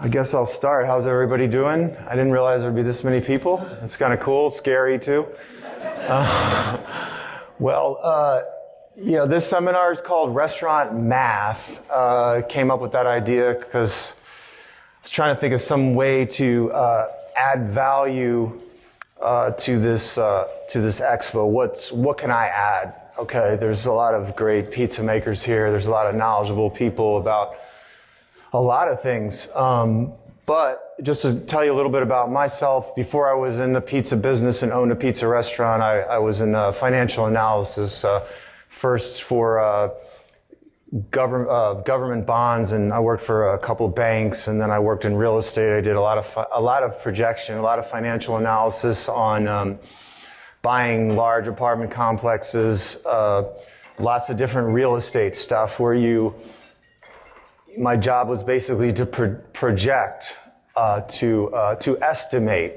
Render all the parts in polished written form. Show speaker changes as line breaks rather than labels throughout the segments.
I guess I'll start. How's everybody doing? I didn't realize there'd be this many people. It's kind of cool, scary too. This seminar is called Restaurant Math. Came up with that idea because I was trying to think of some way to add value to this expo. What can I add? Okay, there's a lot of great pizza makers here. There's a lot of knowledgeable people about a lot of things. But just to tell you a little bit about myself, before I was in the pizza business and owned a pizza restaurant, I was in financial analysis, first for government bonds, and I worked for a couple of banks, and then I worked in real estate. I did a lot of projection, a lot of financial analysis on buying large apartment complexes, lots of different real estate stuff where my job was basically to project, to estimate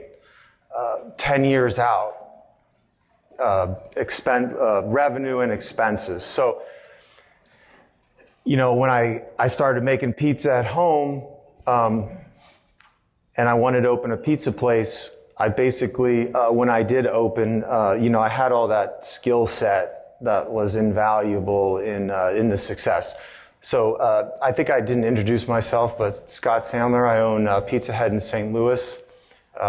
10 years out revenue and expenses. So, when I started making pizza at home, and I wanted to open a pizza place, I basically, when I did open, I had all that skill set that was invaluable in the success. So I think I didn't introduce myself, but Scott Sandler. I own Pizza Head in St. Louis.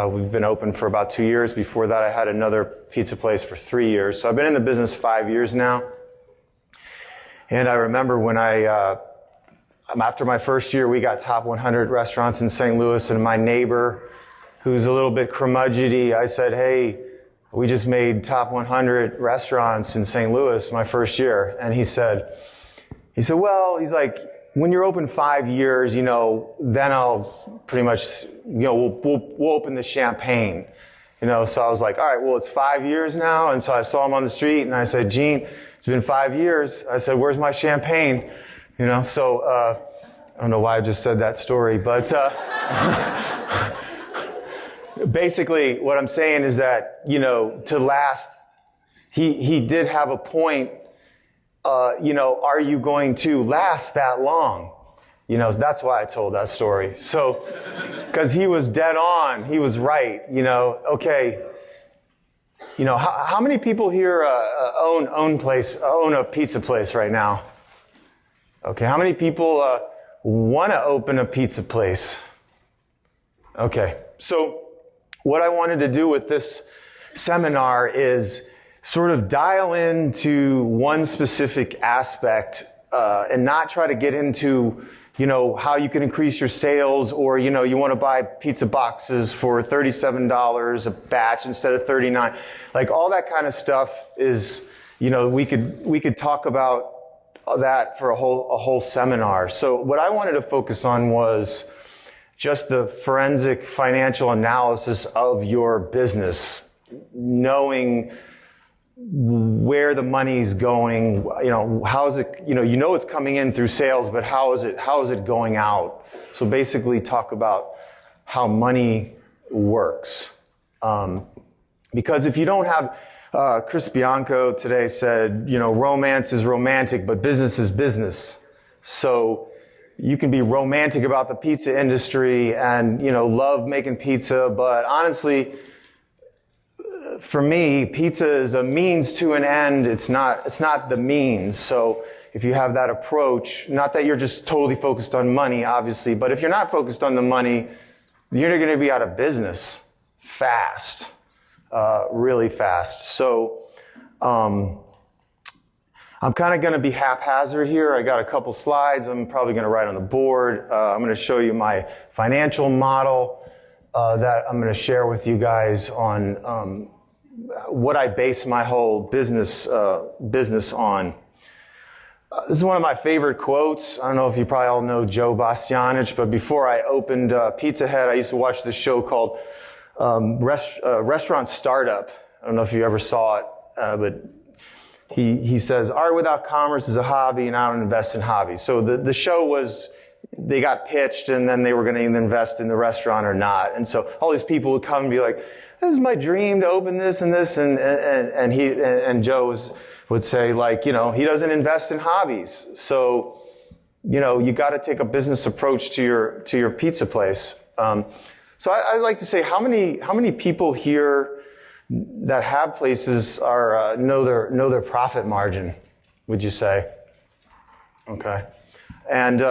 We've been open for about 2 years. Before that, I had another pizza place for 3 years. So I've been in the business 5 years now. And I remember when after my first year, we got top 100 restaurants in St. Louis, and my neighbor, who's a little bit curmudgeony, I said, "Hey, we just made top 100 restaurants in St. Louis my first year." And he said, well, he's like, "When you're open 5 years, then I'll pretty much, we'll open the champagne." So I was like, all right, well, it's 5 years now. And so I saw him on the street and I said, "Gene, it's been 5 years. I said, "Where's my champagne?" So I don't know why I just said that story, but basically what I'm saying is that, to last, he did have a point. Are you going to last that long? That's why I told that story. So, because he was dead on, he was right. Okay. How many people here own a pizza place right now? Okay. How many people want to open a pizza place? Okay. So, what I wanted to do with this seminar is sort of dial into one specific aspect and not try to get into, how you can increase your sales, or, you want to buy pizza boxes for $37 a batch instead of $39. Like all that kind of stuff is, we could talk about that for a whole seminar. So what I wanted to focus on was just the forensic financial analysis of your business, knowing where the money's going, how's it, it's coming in through sales, but how is it going out? So basically talk about how money works. Because if you don't have, Chris Bianco today said, romance is romantic, but business is business. So you can be romantic about the pizza industry and, love making pizza, but honestly, for me, pizza is a means to an end. It's not the means. So if you have that approach, not that you're just totally focused on money, obviously, but if you're not focused on the money, you're going to be out of business fast, really fast. So I'm kind of going to be haphazard here. I got a couple slides I'm probably going to write on the board. I'm going to show you my financial model that I'm going to share with you guys on what I base my whole business on. This is one of my favorite quotes. I don't know if you probably all know Joe Bastianich, but before I opened Pizza Head, I used to watch this show called Restaurant Startup. I don't know if you ever saw it, but he says, "Art without commerce is a hobby, and I don't invest in hobbies." So the show was, they got pitched, and then they were going to either invest in the restaurant or not. And so all these people would come and be like, "This is my dream to open this and this," and Joe would say, like, he doesn't invest in hobbies. So you got to take a business approach to your pizza place. So I like to say, how many people here that have places know their profit margin? Would you say? Okay. And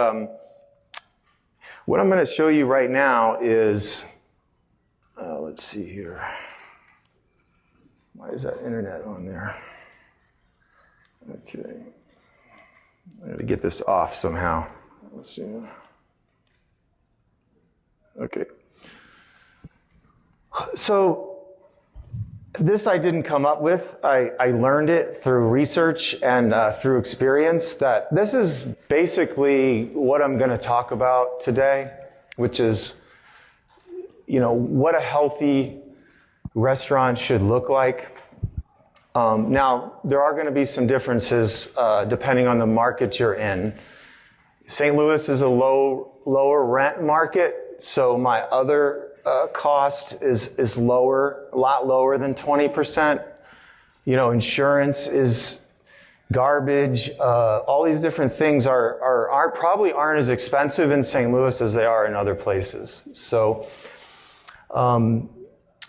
what I'm going to show you right now is, let's see here. Why is that internet on there? Okay. I got to get this off somehow. Let's see. Okay. So this I didn't come up with. I learned it through research and through experience, that this is basically what I'm going to talk about today, which is, what a healthy restaurant should look like. Now, there are going to be some differences depending on the market you're in. St. Louis is a lower rent market, so my other cost is lower, a lot lower than 20%. Insurance is garbage. All these different things probably aren't as expensive in St. Louis as they are in other places.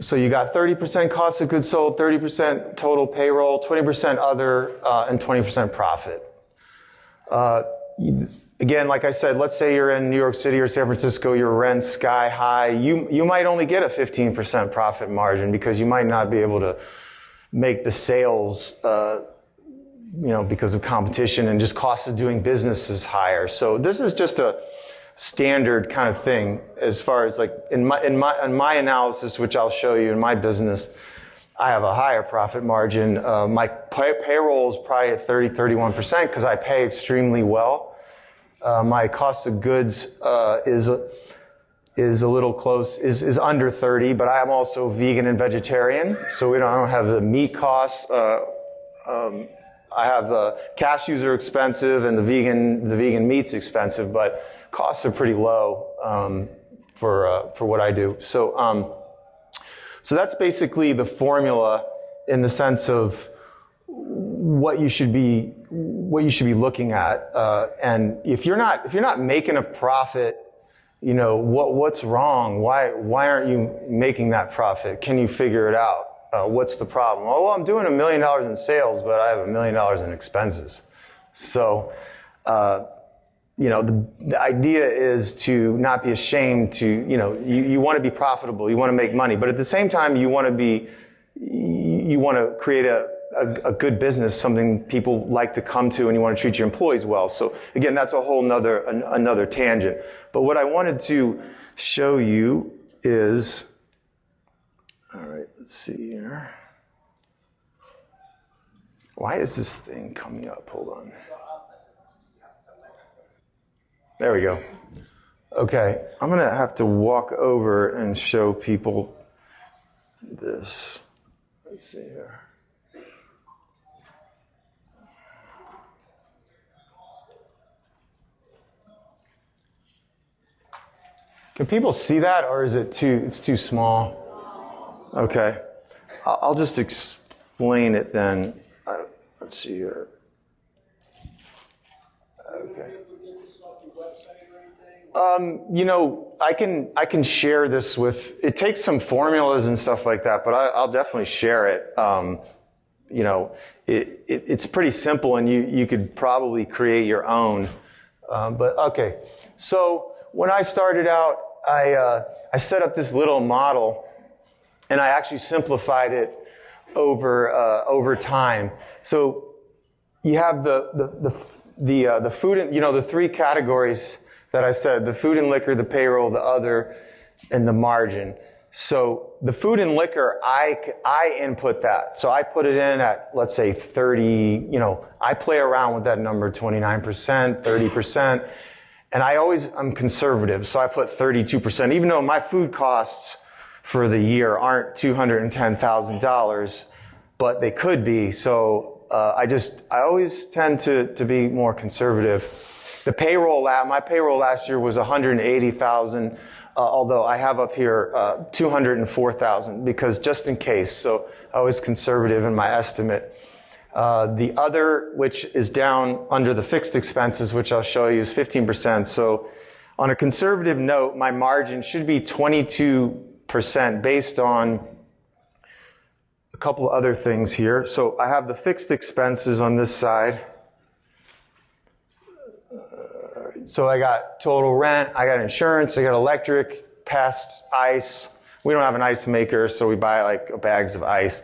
So you got 30% cost of goods sold, 30% total payroll, 20% other, and 20% profit. Again, like I said, let's say you're in New York City or San Francisco, your rent's sky high. You might only get a 15% profit margin because you might not be able to make the sales, because of competition, and just cost of doing business is higher. So this is just a standard kind of thing as far as like in my analysis, which I'll show you in my business. I have a higher profit margin. My payroll is probably at 30-31% because I pay extremely well. My cost of goods is a little close, is under 30, but I am also vegan and vegetarian, so I don't have the meat costs. I have the cashews are expensive and the vegan meat's expensive, but costs are pretty low for what I do. So that's basically the formula in the sense of what you should be looking at. And if you're not making a profit, what's wrong? Why aren't you making that profit? Can you figure it out? What's the problem? Oh, well, I'm doing $1 million in sales, but I have $1 million in expenses. So, the idea is to not be ashamed to, you want to be profitable, you want to make money, but at the same time, you want to create a good business, something people like to come to, and you want to treat your employees well. So again, that's a whole another tangent. But what I wanted to show you is, all right, let's see here. Why is this thing coming up? Hold on. There we go. Okay, I'm going to have to walk over and show people this. Let's see here. Can people see that, or is it's too small? Okay. I'll just explain it then. Let's see here. Okay. I can share this with, it takes some formulas and stuff like that, but I'll definitely share it. It's pretty simple, and you could probably create your own. But okay. So when I started out, I set up this little model, and I actually simplified it over time. So you have the food and the three categories that I said: the food and liquor, the payroll, the other, and the margin. So the food and liquor, I input that. So I put it in at, let's say 30. I play around with that number, 29%, 30%. And I'm conservative, so I put 32%, even though my food costs for the year aren't $210,000, but they could be. So I always tend to be more conservative. The payroll, my payroll last year was $180,000, although I have up here $204,000 because just in case. So I was conservative in my estimate. The other, which is down under the fixed expenses, which I'll show you, is 15%. So on a conservative note, my margin should be 22% based on a couple of other things here. So I have the fixed expenses on this side. So I got total rent, I got insurance, I got electric, pest, ice. We don't have an ice maker, so we buy like bags of ice.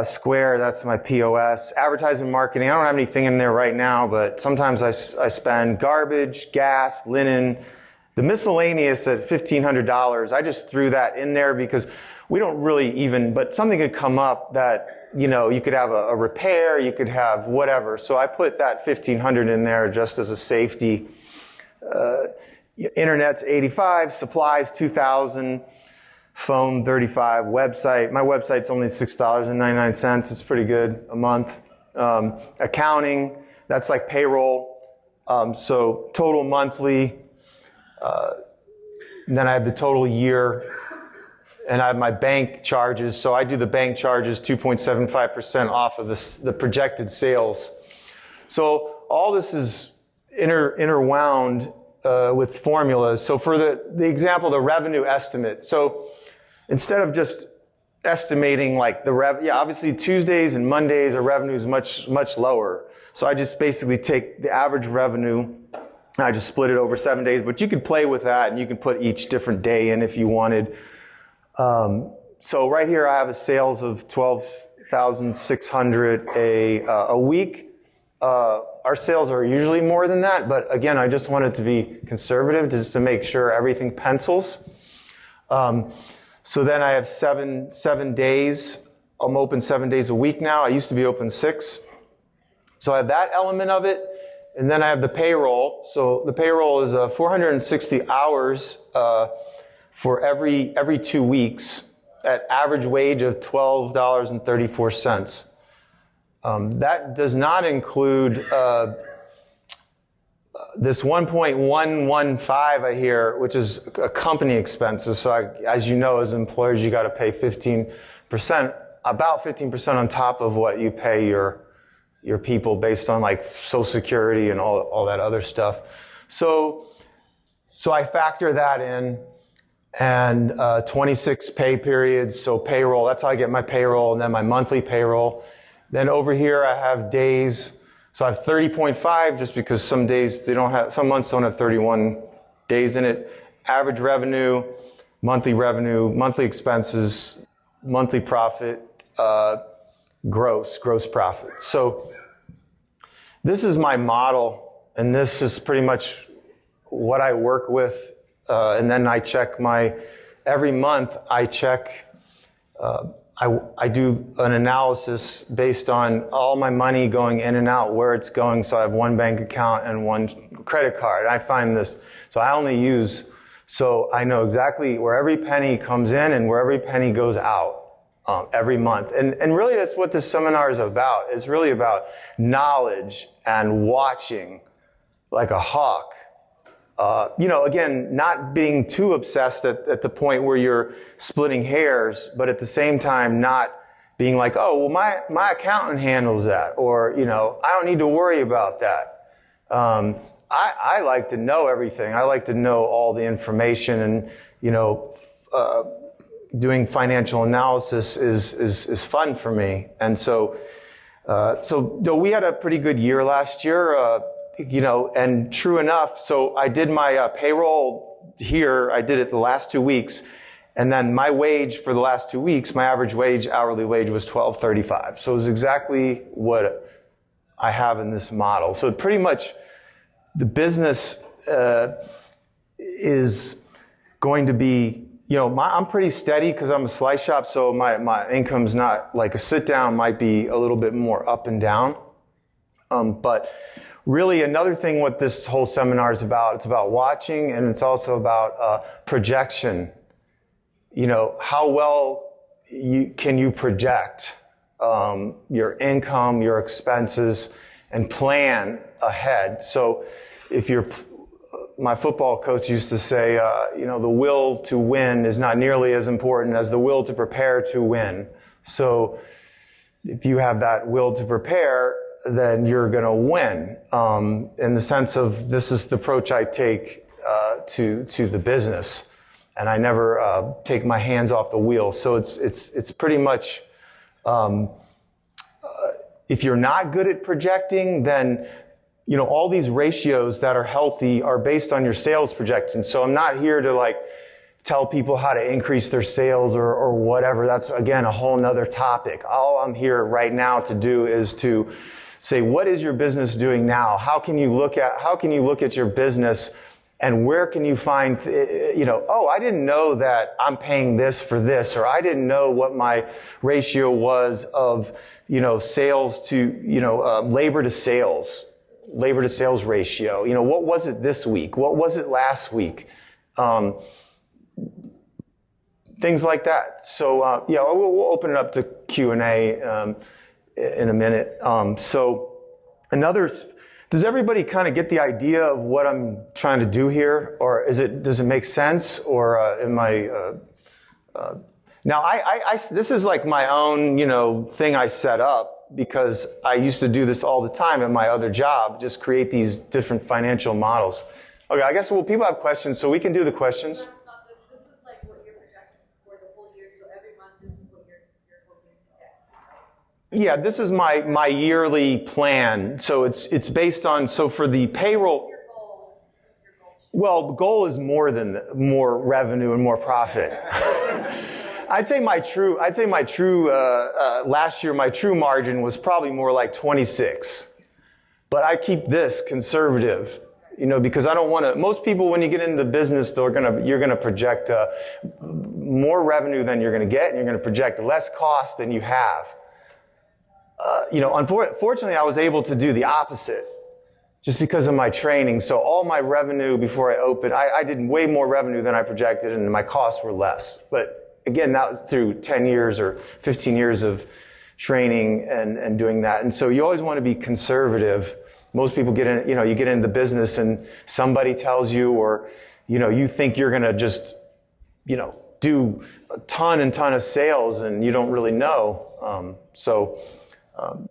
Square, that's my POS. Advertising, marketing, I don't have anything in there right now, but sometimes I spend garbage, gas, linen. The miscellaneous at $1,500, I just threw that in there because we don't really even, but something could come up that, you know, you could have a repair, you could have whatever. So I put that $1,500 in there just as a safety. Internet's $85, supplies $2,000. Phone, $35, website. My website's only $6.99. It's pretty good a month. Accounting, that's like payroll. So total monthly. Then I have the total year. And I have my bank charges. So I do the bank charges 2.75% off of the projected sales. So all this is interwound with formulas. So for the example, the revenue estimate. So instead of just estimating like the obviously Tuesdays and Mondays our revenue is much lower. So I just basically take the average revenue, I just split it over 7 days, but you could play with that and you can put each different day in if you wanted. So right here I have a sales of $12,600 a week. Our sales are usually more than that, but again, I just wanted to be conservative just to make sure everything pencils. So then I have seven days. I'm open 7 days a week now. I used to be open 6. So I have that element of it. And then I have the payroll. So the payroll is 460 hours for every 2 weeks at average wage of $12.34. That does not include this 1.115 I hear, which is a company expenses. So as you know, as employers, you got to pay 15%, about 15% on top of what you pay your people based on like Social Security and all that other stuff. So I factor that in, and 26 pay periods. So payroll, that's how I get my payroll, and then my monthly payroll. Then over here I have days. So I have 30.5 just because some days some months don't have 31 days in it. Average revenue, monthly expenses, monthly profit, gross profit. So this is my model, and this is pretty much what I work with. And then I check every month I check, I do an analysis based on all my money going in and out, where it's going. So I have one bank account and one credit card. I find this, so I know exactly where every penny comes in and where every penny goes out every month. And really that's what this seminar is about. It's really about knowledge and watching like a hawk. Again, not being too obsessed at the point where you're splitting hairs, but at the same time not being like, oh, well, my accountant handles that, or, I don't need to worry about that. I like to know everything. I like to know all the information, and, doing financial analysis is fun for me. And so we had a pretty good year last year. And true enough, so I did my payroll here. I did it the last 2 weeks. And then my wage for the last 2 weeks, my average hourly wage was $12.35. So it was exactly what I have in this model. So pretty much the business is going to be, I'm pretty steady because I'm a slice shop. So my income's not like a sit down, might be a little bit more up and down. But really, another thing what this whole seminar is about, it's about watching, and it's also about projection. How well can you project your income, your expenses, and plan ahead. So my football coach used to say, the will to win is not nearly as important as the will to prepare to win. So if you have that will to prepare, then you're going to win. In the sense of this is the approach I take to the business, and I never take my hands off the wheel. So it's pretty much if you're not good at projecting, then all these ratios that are healthy are based on your sales projections. So I'm not here to like tell people how to increase their sales or whatever. That's, again, a whole nother topic. All I'm here right now to do is to say, what is your business doing now? How can you look at your business and where can you find, oh, I didn't know that I'm paying this for this, or I didn't know what my ratio was of, sales to, labor to sales ratio. What was it this week? What was it last week? Things like that. So, we'll open it up to Q&A in a minute. Does everybody kind of get the idea of what I'm trying to do here? Or does it make sense? Or am I... Now, this is like my own, thing I set up because I used to do this all the time at my other job, just create these different financial models. Okay, I guess, people have questions, so we can do the questions.
This is like what your projections for the whole year, so every month this is what you're hoping to get.
Yeah, this is my yearly plan. So it's based on, so for the payroll...
What's your goal?
Well, the goal is more revenue and more profit. I'd say my true last year, my true margin was probably more like 26. But I keep this conservative, because I don't want to, most people when you get into the business, you're going to project more revenue than you're going to get, and you're going to project less cost than you have. Unfortunately, I was able to do the opposite just because of my training. So all my revenue before I opened, I did way more revenue than I projected, and my costs were less. But again, that was through 10 years or 15 years of training and doing that. And so you always want to be conservative. Most people get in, you get into the business and somebody tells you, or, you think you're going to just, do a ton of sales and you don't really know.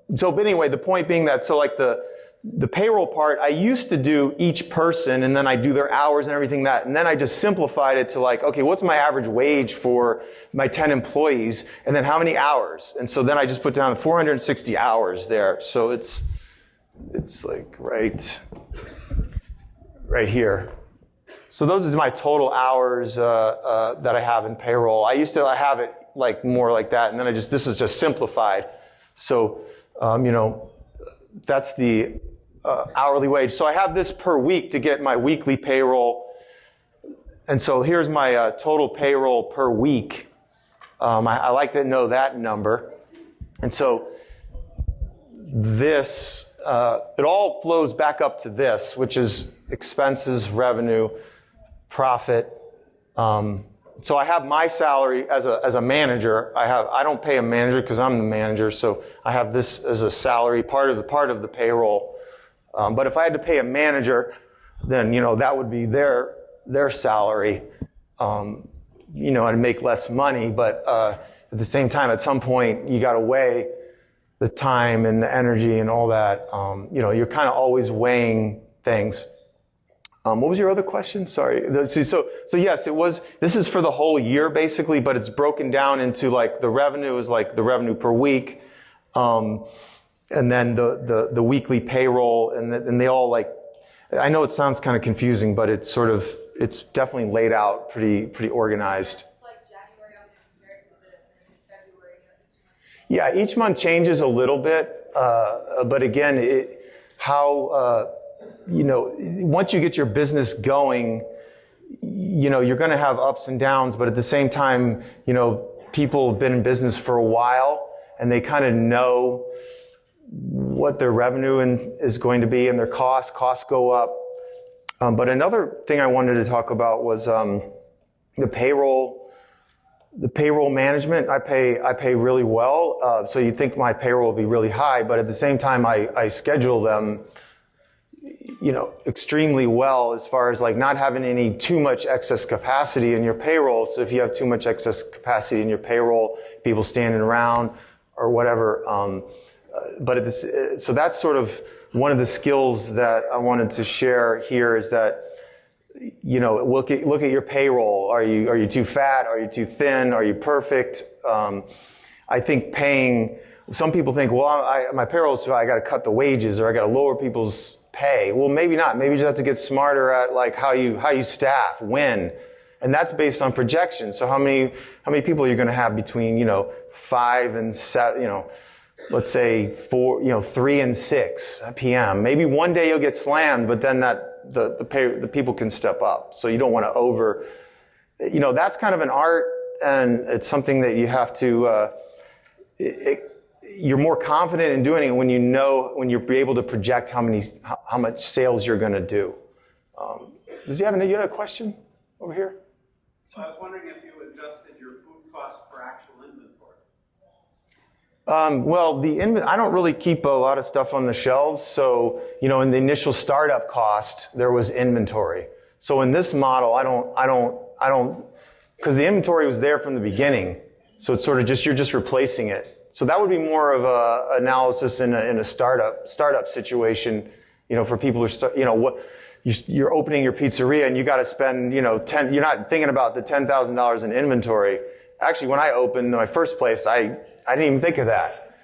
But anyway, the point being that, so like the payroll part, I used to do each person and then I do their hours and everything that, and then I just simplified it to like, okay, what's my average wage for my 10 employees and then how many hours? And so then I just put down 460 hours there. So it's like right here. So those are my total hours that I have in payroll. I used to have it like more like that, and then this is just simplified. So, that's the hourly wage. So I have this per week to get my weekly payroll. And so here's my total payroll per week. I like to know that number. And so this, it all flows back up to this, which is expenses, revenue, profit. So I have my salary as a manager. I don't pay a manager because I'm the manager. So I have this as a salary, part of the payroll. But if I had to pay a manager, then, that would be their salary. I'd make less money, but, at the same time, at some point, you got to weigh the time and the energy and all that. You're kind of always weighing things. What was your other question? Sorry. So yes, it was, this is for the whole year basically, but it's broken down into like the revenue is like the revenue per week. And then the weekly payroll and they all like, I know it sounds kind of confusing, but it's definitely laid out pretty organized.
It's like January, I'm going to compare it to this, and it's February, each month.
Yeah, each month changes a little bit. But again, once you get your business going, you're going to have ups and downs, but at the same time, people have been in business for a while and they kind of know what their revenue is going to be and their costs go up. But another thing I wanted to talk about was, the payroll management. I pay really well. So you'd think my payroll will be really high, but at the same time, I schedule them extremely well as far as like not having any too much excess capacity in your payroll. So if you have too much excess capacity in your payroll, people standing around or whatever. So that's sort of one of the skills that I wanted to share here is that, look at your payroll. Are you too fat? Are you too thin? Are you perfect? I think some people think, well, my payroll is too high, I got to cut the wages or I got to lower people's pay. Well, maybe not. Maybe you just have to get smarter at like how you staff, when. And that's based on projections. So how many people are you going to have between, 5 and 7, let's say 3 and 6 p.m. Maybe one day you'll get slammed, but then the people can step up. So you don't want to that's kind of an art, and it's something that you have to, you're more confident in doing it when when you're able to project how much sales you're going to do. You had a question over here?
So I was wondering if you adjusted your food costs for actual inventory.
I don't really keep a lot of stuff on the shelves. So, in the initial startup cost, there was inventory. So in this model, I don't, because the inventory was there from the beginning. So it's sort of you're just replacing it. So that would be more of a analysis in a startup situation, for people who you're opening your pizzeria and you got to spend, you're not thinking about the $10,000 in inventory. Actually, when I opened my first place, I didn't even think of that.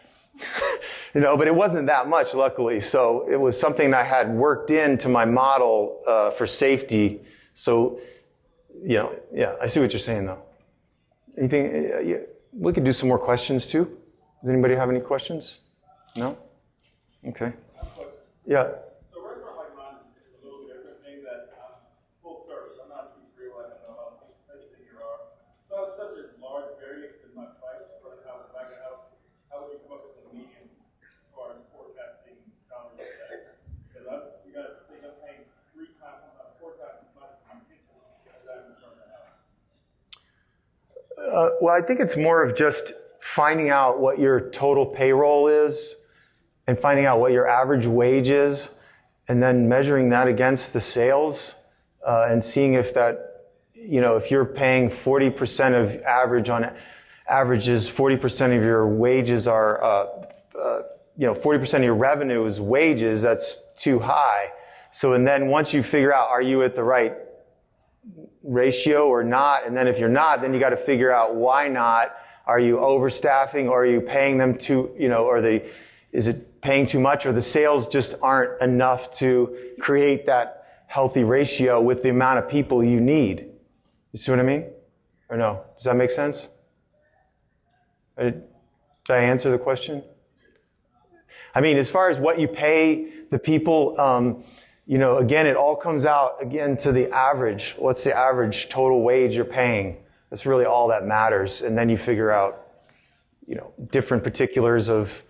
But it wasn't that much, luckily. So it was something I had worked into my model for safety. So, I see what you're saying, though. Anything? We could do some more questions, too. Does anybody have any questions? No? Okay. Yeah.
So a restaurant like mine is a little bit different, being that I'm full service. I'm not a pizzeria, I don't know how expensive you are. So I have such a large variance in my price for the house and back of the house. How would you come up with a median as far as forecasting dollars a day? Because you got to think I'm paying 4 times as much for my kitchen as I am for the house.
Well, I think it's more of just finding out what your total payroll is and finding out what your average wage is and then measuring that against the sales and seeing if that, if you're paying 40% of averages, 40% of your wages are, 40% of your revenue is wages, that's too high. So, and then once you figure out, are you at the right ratio or not? And then if you're not, then you got to figure out why not. Are you overstaffing, or are you paying them too, is it paying too much, or the sales just aren't enough to create that healthy ratio with the amount of people you need? You see what I mean? Or no? Does that make sense? Did I answer the question? I mean, as far as what you pay the people, again, it all comes out, again, to the average. What's the average total wage you're paying? That's really all that matters. And then you figure out, different particulars of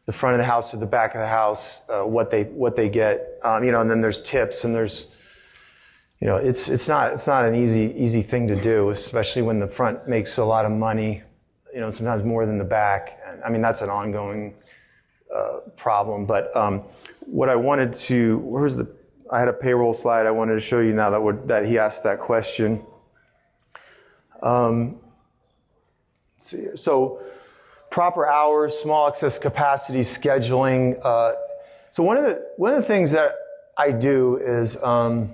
the front of the house or the back of the house, what they get, and then there's tips and there's, it's not an easy thing to do, especially when the front makes a lot of money, sometimes more than the back. And, I mean, that's an ongoing problem. But what I wanted to, I had a payroll slide I wanted to show you now that he asked that question. Let's see here. So proper hours, small excess capacity scheduling. So one of the things that I do is, and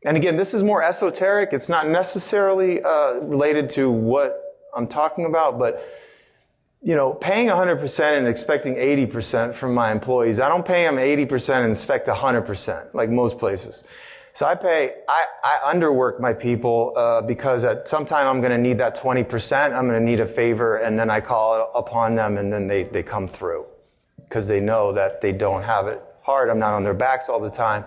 again, this is more esoteric. It's not necessarily related to what I'm talking about, but paying 100% and expecting 80% from my employees. I don't pay them 80% and expect 100%, like most places. So I underwork my people because at some time I'm going to need that 20%. I'm going to need a favor, and then I call upon them, and then they come through because they know that they don't have it hard. I'm not on their backs all the time.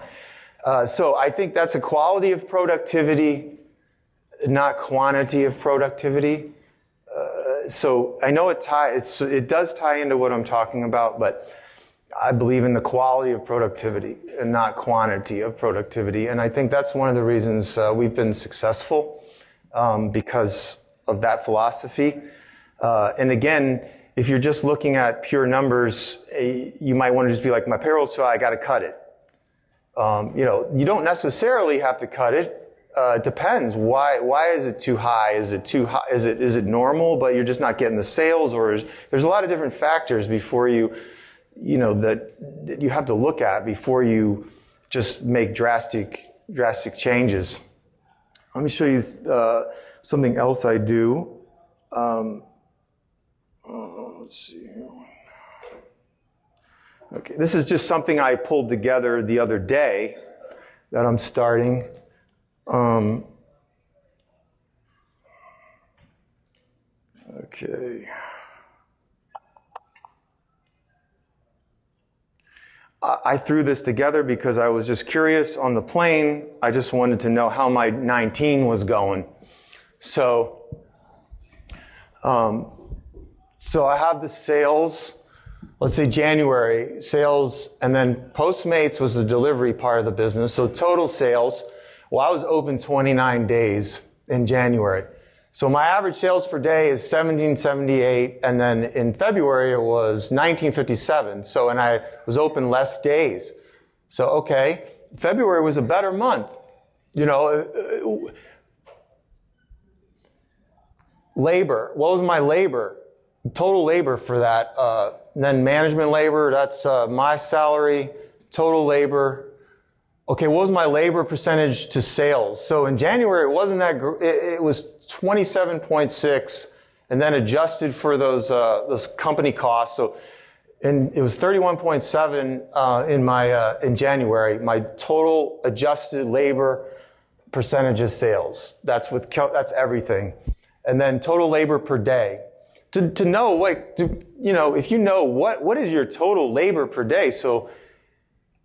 So I think that's a quality of productivity, not quantity of productivity. So I know it does tie into what I'm talking about, but I believe in the quality of productivity and not quantity of productivity. And I think that's one of the reasons we've been successful because of that philosophy. And again, if you're just looking at pure numbers, you might want to just be like, my payroll's so high, I got to cut it. You don't necessarily have to cut it. depends. Why is it too high? Is it too high? Is it normal, but you're just not getting the sales? Or there's a lot of different factors before that you have to look at before you just make drastic changes. Let me show you something else I do. Let's see. Okay, this is just something I pulled together the other day that I'm starting. Okay. I threw this together because I was just curious on the plane. I just wanted to know how my 19 was going. So I have the sales, let's say January sales, and then Postmates was the delivery part of the business. So total sales, well, I was open 29 days in January. So my average sales per day is 1778, and then in February it was 1957. So, and I was open less days. So, okay, February was a better month. Labor, what was my labor? Total labor for that. Then management labor, that's my salary, total labor. Okay, what was my labor percentage to sales? So in January, it wasn't that, it was 27.6, and then adjusted for those company costs. So, and it was 31.7 in January. My total adjusted labor percentage of sales. That's everything, and then total labor per day. To know, if you know what is your total labor per day. So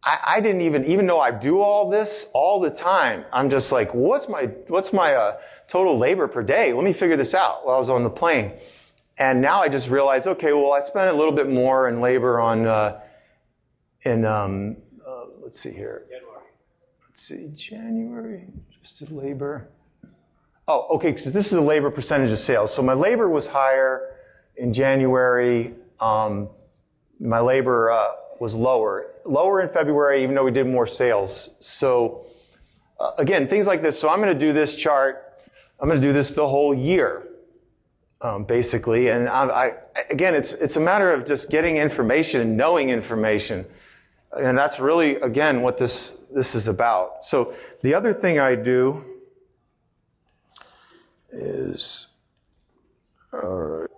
I didn't even though I do all this all the time, I'm just like, what's my total labor per day? Let me figure this out while I was on the plane. And now I just realized, okay, well, I spent a little bit more in labor on, let's see here. Let's see, January, just labor. Oh, okay, because this is a labor percentage of sales. So my labor was higher in January. My labor was lower in February, even though we did more sales. So again, things like this. So I'm going to do this chart. I'm going to do this the whole year, basically. And again, it's a matter of just getting information and knowing information. And that's really, again, what this is about. So the other thing I do is, all right.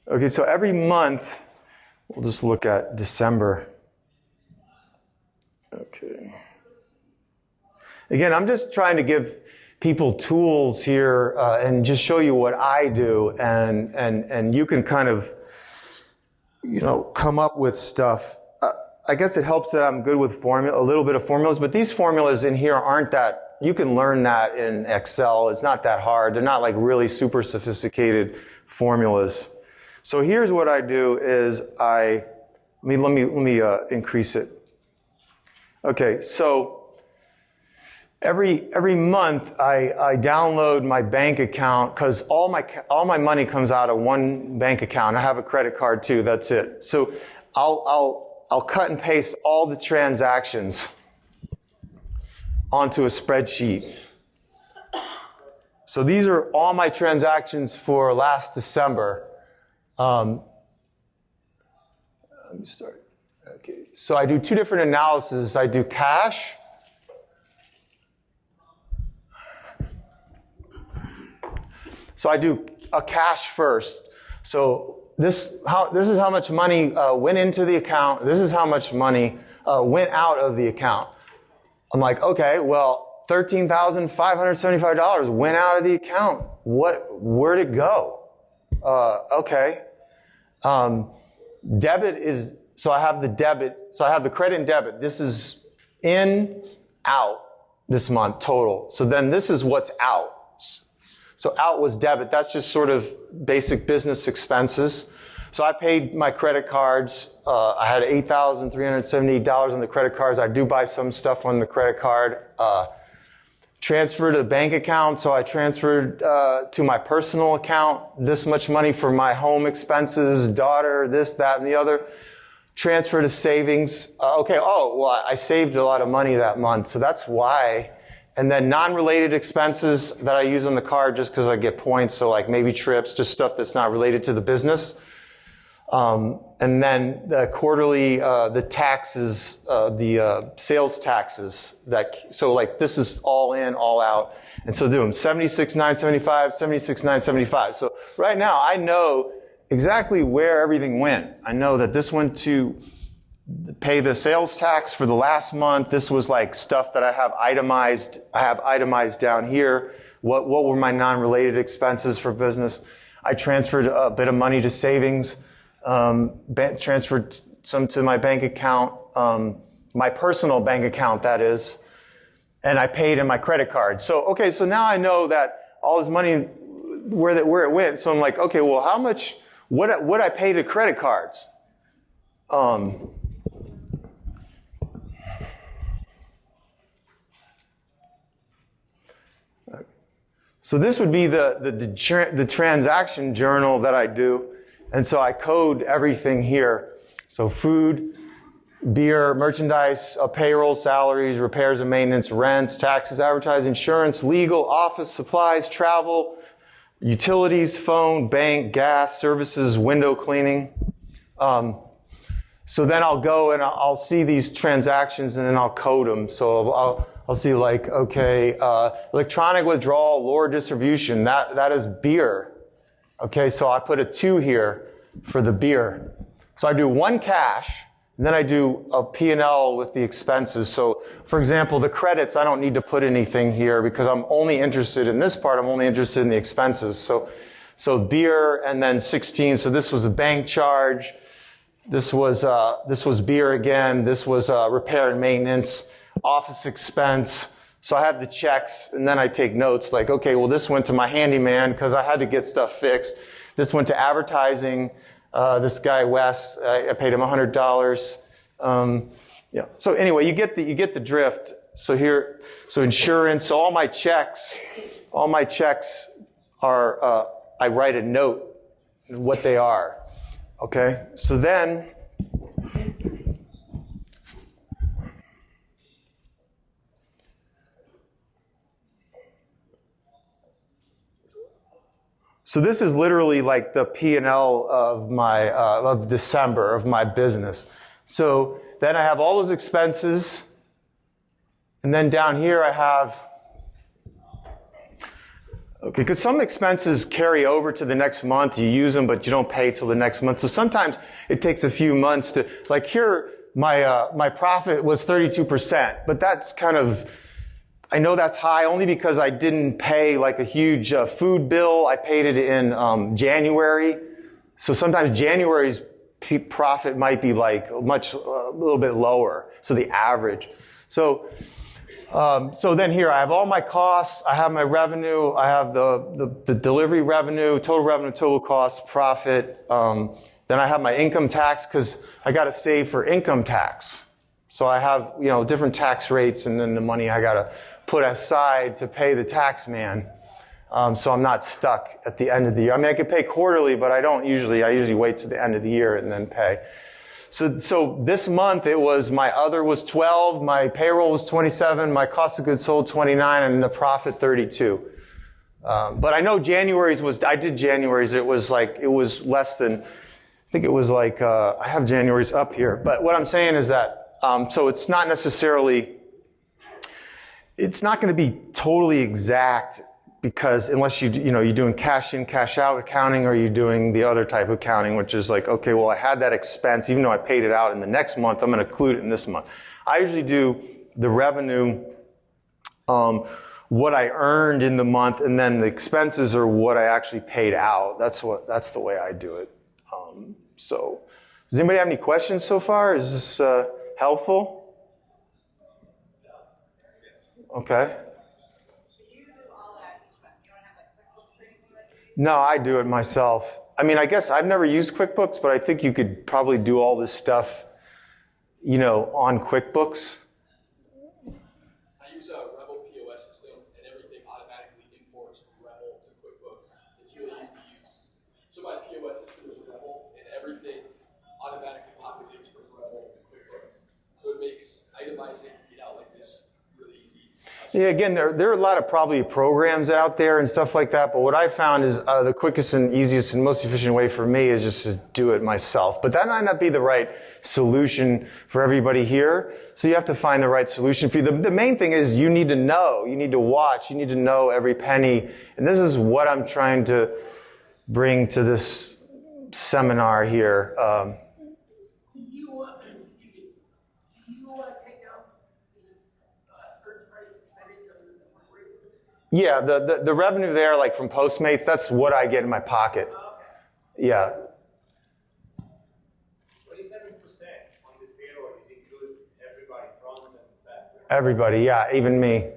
Okay, so every month, we'll just look at December. Okay. Again, I'm just trying to give people tools here and just show you what I do, and you can kind of, come up with stuff. I guess it helps that I'm good with a little bit of formulas, but these formulas in here aren't that, you can learn that in Excel. It's not that hard. They're not like really super sophisticated formulas. So here's what I do is let me increase it. Okay, so every month I download my bank account because all my money comes out of one bank account. I have a credit card too. That's it. So I'll cut and paste all the transactions onto a spreadsheet. So these are all my transactions for last December. Let me start. Okay, so I do two different analyses. I do cash. So I do a cash first. So this is how much money went into the account. This is how much money went out of the account. I'm like, okay, well, $13,575 went out of the account. Where'd it go? Okay. Debit is, so I have the debit, so I have the credit and debit. This is in, out this month total. So then this is what's out. So out was debit. That's just sort of basic business expenses. So I paid my credit cards. I had $8,378 on the credit cards. I do buy some stuff on the credit card. transfer to the bank account. So I transferred to my personal account this much money for my home expenses, daughter, this, that, and the other. Transfer to savings. I saved a lot of money that month, so that's why. And then non-related expenses that I use on the card just because I get points, so like maybe trips, just stuff that's not related to the business. And then the quarterly, the taxes, the sales taxes. So like this is all in, all out. And so do them 76,975, 76,975. So right now I know exactly where everything went. I know that this went to pay the sales tax for the last month. This was like stuff that I have itemized. I have itemized down here. What were my non-related expenses for business? I transferred a bit of money to savings. Transferred some to my bank account, my personal bank account, that is, and I paid in my credit card. So now I know that all this money, where it went. So I'm like, okay, well, how much, what I pay to credit cards? So this would be the transaction journal that I do. And so I code everything here. So food, beer, merchandise, payroll, salaries, repairs and maintenance, rents, taxes, advertising, insurance, legal, office, supplies, travel, utilities, phone, bank, gas, services, window cleaning. So then I'll go and I'll see these transactions and then I'll code them. So I'll see like, okay, electronic withdrawal, lower distribution, that is beer. Okay, so I put a 2 here for the beer. So I do one cash, and then I do a P&L with the expenses. So, for example, the credits, I don't need to put anything here because I'm only interested in this part. I'm only interested in the expenses. So beer and then 16. So this was a bank charge. This was beer again. This was repair and maintenance, office expense. So I have the checks, and then I take notes like, okay, well, this went to my handyman because I had to get stuff fixed. This went to advertising. This guy, Wes, I paid him $100. Yeah. So anyway, you get the drift. So here, so insurance, so all my checks are, I write a note what they are. Okay? So then, so this is literally like the P&L of my of December of my business. So then I have all those expenses, and then down here I have, okay, because some expenses carry over to the next month. You use them, but you don't pay till the next month. So sometimes it takes a few months to, like here, my profit was 32%, but that's kind of, I know that's high only because I didn't pay like a huge food bill. I paid it in January. So sometimes January's profit might be like a little bit lower. So the average. So then here I have all my costs. I have my revenue. I have the delivery revenue, total cost, profit. Then I have my income tax because I got to save for income tax. So I have, different tax rates and then the money I got to put aside to pay the tax man. So I'm not stuck at the end of the year. I mean, I could pay quarterly, but I usually wait to the end of the year and then pay. So this month my other was 12, my payroll was 27, my cost of goods sold 29, and the profit 32. But I know I did January's, it was less than, I think it was like, I have January's up here. But what I'm saying is that, so it's not necessarily, it's not going to be totally exact because unless you're doing cash in, cash out accounting, or you're doing the other type of accounting, which is like, okay, well, I had that expense, even though I paid it out in the next month, I'm going to include it in this month. I usually do the revenue, what I earned in the month, and then the expenses are what I actually paid out. That's the way I do it. So does anybody have any questions so far? Is this helpful? Okay. No, I do it myself. I mean, I guess I've never used QuickBooks, but I think you could probably do all this stuff, on QuickBooks.
I use a Rebel POS system, realize it, like this really easy.
Yeah, again, there are a lot of probably programs out there and stuff like that, but what I found is the quickest and easiest and most efficient way for me is just to do it myself. But that might not be the right solution for everybody here, so you have to find the right solution for you. The main thing is you need to know, you need to watch, you need to know every penny, and this is what I'm trying to bring to this seminar here.
Do you take out the third-party percentage of the rate?
Yeah, the revenue there, like from Postmates, that's what I get in my pocket.
Okay.
Yeah.
27% on this payroll is include everybody front and back.
Everybody, yeah, even me.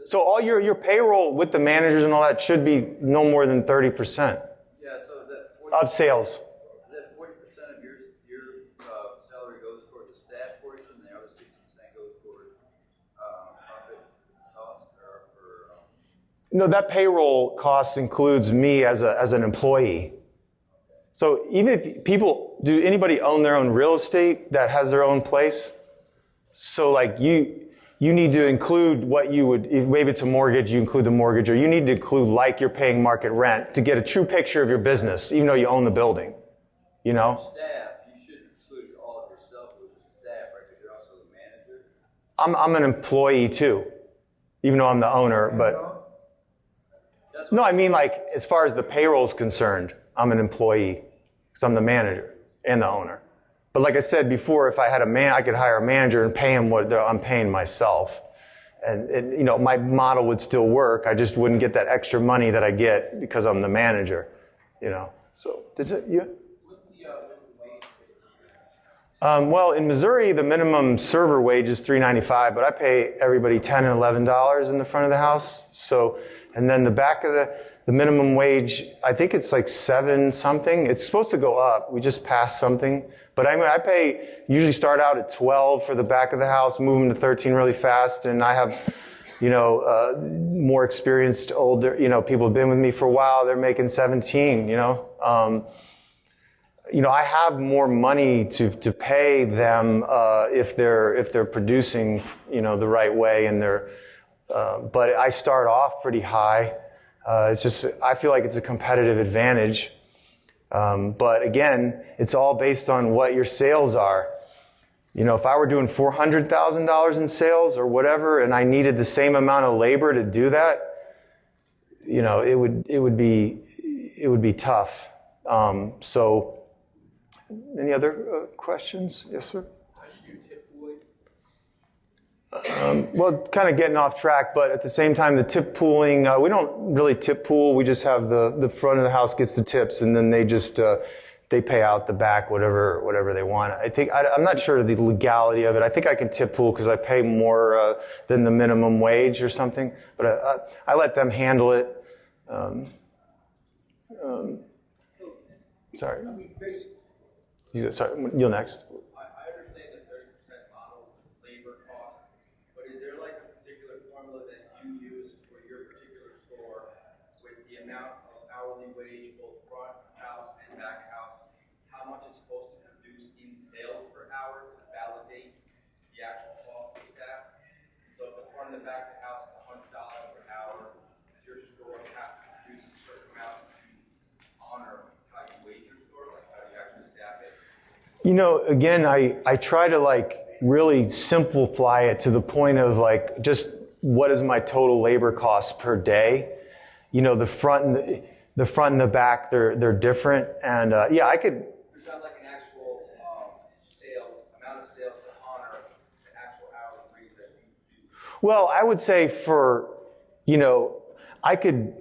So all your payroll with the managers and all that should be no more than 30%
Yeah, so is that 40%,
of sales.
is that 40% of your salary goes toward the staff portion, and the other 60% goes toward profit cost or
No, that payroll cost includes me as an employee. So even if do anybody own their own real estate that has their own place? So like you need to include what you would, if maybe it's a mortgage, you include the mortgage, or you need to include like you're paying market rent to get a true picture of your business, even though you own the building, you know?
staff. You should include all of yourself with the staff, right? Because you're also the manager.
I'm an employee too, even though I'm the owner, but no, I mean like as far as the payroll is concerned, I'm an employee because I'm the manager and the owner. But like I said before, if I had I could hire a manager and pay him what I'm paying myself. And my model would still work. I just wouldn't get that extra money that I get because I'm the manager, So, What's the minimum wage? Well, in Missouri, the minimum server wage is $3.95, but I pay everybody $10 and $11 in the front of the house. So, and then the back of the minimum wage, I think it's like 7 something. It's supposed to go up. We just passed something. But I usually start out at 12 for the back of the house, move them to 13 really fast. And I have, more experienced older, people have been with me for a while. They're making 17, I have more money to pay them, if they're producing, the right way and but I start off pretty high. It's just, I feel like it's a competitive advantage. But again, it's all based on what your sales are. If I were doing $400,000 in sales or whatever, and I needed the same amount of labor to do that, it would be tough. So, any other questions? Yes, sir.
How do you do tip pooling?
Well, kind of getting off track, but at the same time, the tip pooling, we don't really tip pool. We just have the front of the house gets the tips, and then they just they pay out the back whatever they want. I'm not sure of the legality of it. I think I can tip pool because I pay more than the minimum wage or something, but I let them handle it. Sorry.
I mean, basically,
Sorry, you're next.
I understand the 30% model with labor costs, but is there like a particular formula that you use for your particular store with the amount of hourly wage, both front house and back house, how much it's supposed to produce in sales per hour to validate the actual cost of staff? So if the front and the back of the house is $100 per hour, does your store have to produce a certain amount to honor how you wage your store, like how you actually staff it?
Again, I try to really simplify it to the point of just what is my total labor cost per day. The front and the back, they're different. And I could.
There's not like an actual amount of sales to honor the actual hourly rate that you do.
Well, I would say I could,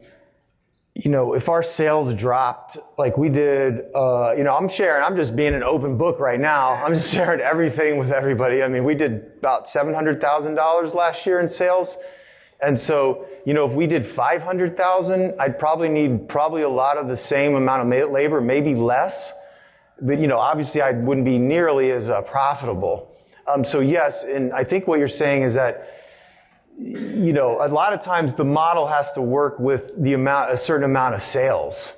if our sales dropped like we did, I'm just being an open book right now. I'm just sharing everything with everybody. I mean, we did about $700,000 last year in sales. And so, if we did 500,000, I'd probably need a lot of the same amount of labor, maybe less. But, obviously I wouldn't be nearly as profitable. So yes, and I think what you're saying is that, a lot of times the model has to work with a certain amount of sales.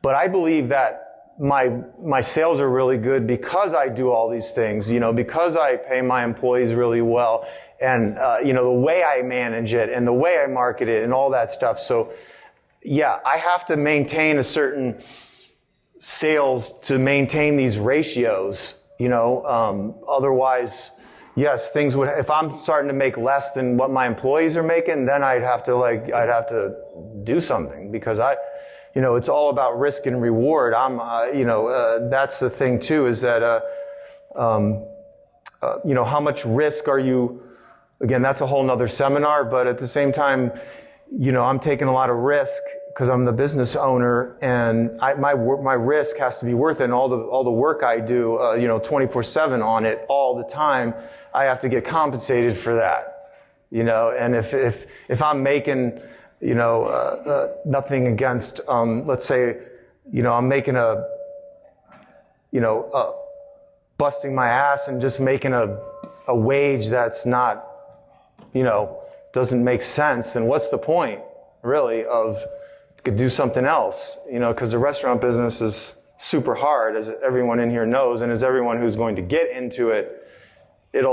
But I believe that my sales are really good because I do all these things, because I pay my employees really well, and the way I manage it and the way I market it and all that stuff. So yeah, I have to maintain a certain sales to maintain these ratios, otherwise, yes, things would, if I'm starting to make less than what my employees are making, then I'd have to do something, because it's all about risk and reward. That's the thing too, is that, how much risk are you, again, that's a whole nother seminar, but at the same time, I'm taking a lot of risk because I'm the business owner, and my risk has to be worth it. And all the work I do, 24/7 on it all the time, I have to get compensated for that, And if I'm making, nothing against, let's say, I'm making busting my ass and just making a wage that's not, doesn't make sense, then what's the point, really, of could do something else, because the restaurant business is super hard, as everyone in here knows, and as everyone who's going to get into it, it